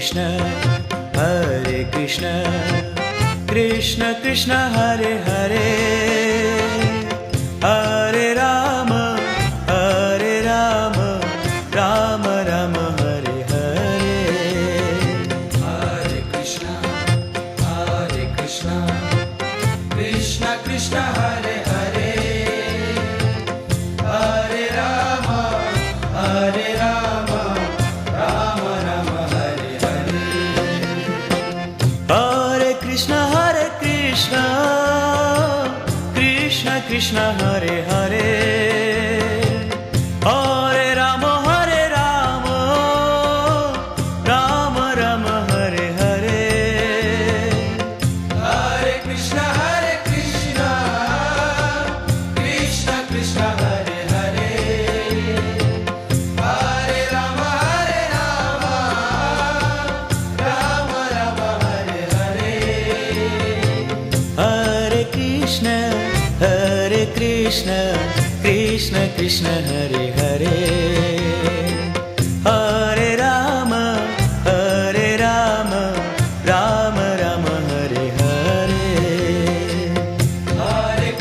Krishna, Krishna Krishna, Hare Hare, Hare Rama, Rama Rama, Hare Hare. Hare Krishna, Krishna Krishna, Hare Hare, Hare Rama, Rama Rama, Hare Hare. Hare Krishna, Krishna Krishna, Hare Hare, Hare Rama, Rama Rama, Hare Hare. Hare Krishna, Krishna Krishna, Hare Hare, Hare Rama, Rama Rama, Hare Hare. Hare Krishna, Krishna Krishna, Hare Hare, Hare Rama, Rama Rama, Hare Hare. Hare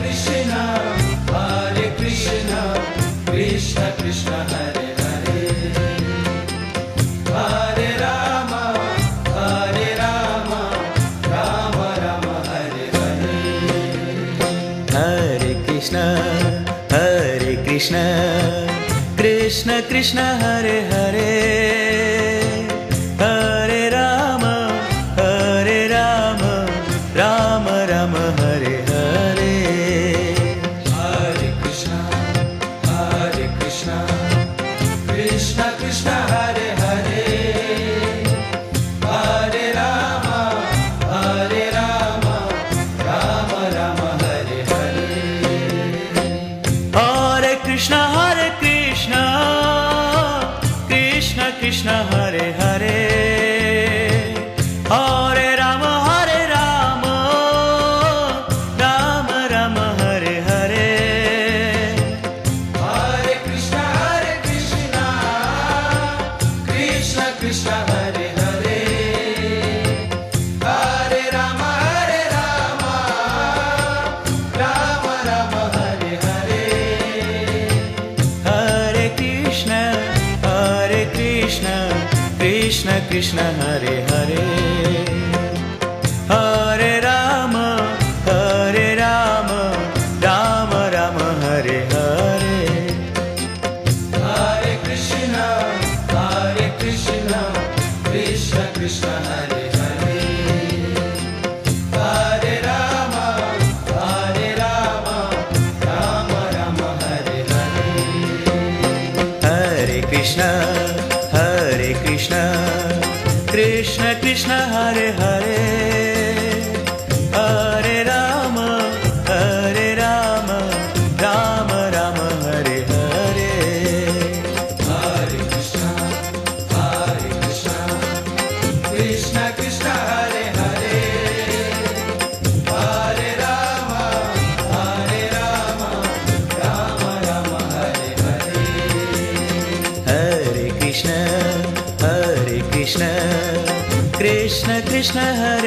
Krishna, Krishna Krishna, Hare Hare, Hare Rama, Rama Rama, Hare Hare. Hare Krishna, Krishna Krishna, Hare Hare, Hare Rama, Rama Rama, Hare Hare. Hare Krishna, Krishna Krishna, Hare Hare, Hare Rama, Rama Rama, Hare Hare. Hare Krishna, Krishna Krishna, Hare Hare, Hare Rama, Rama Rama, Hare Hare. Hare Krishna, Krishna Krishna, Hare Hare, Hare Rama, Rama Rama, Hare Hare. Hare Krishna, Krishna Krishna, Hare Hare, Hare Rama, Rama Rama, Hare Hare. Hare Krishna, Krishna Krishna, Hare Hare, Hare Rama, Rama Rama, Hare Hare. Hare Krishna, Krishna Krishna, Hare Hare, Hare Rama, Rama Rama, Hare Hare. Hare Krishna, Krishna Krishna, Hare Hare, Hare Rama, Rama Rama, Hare Hare. Hare Krishna, Krishna Krishna, Hare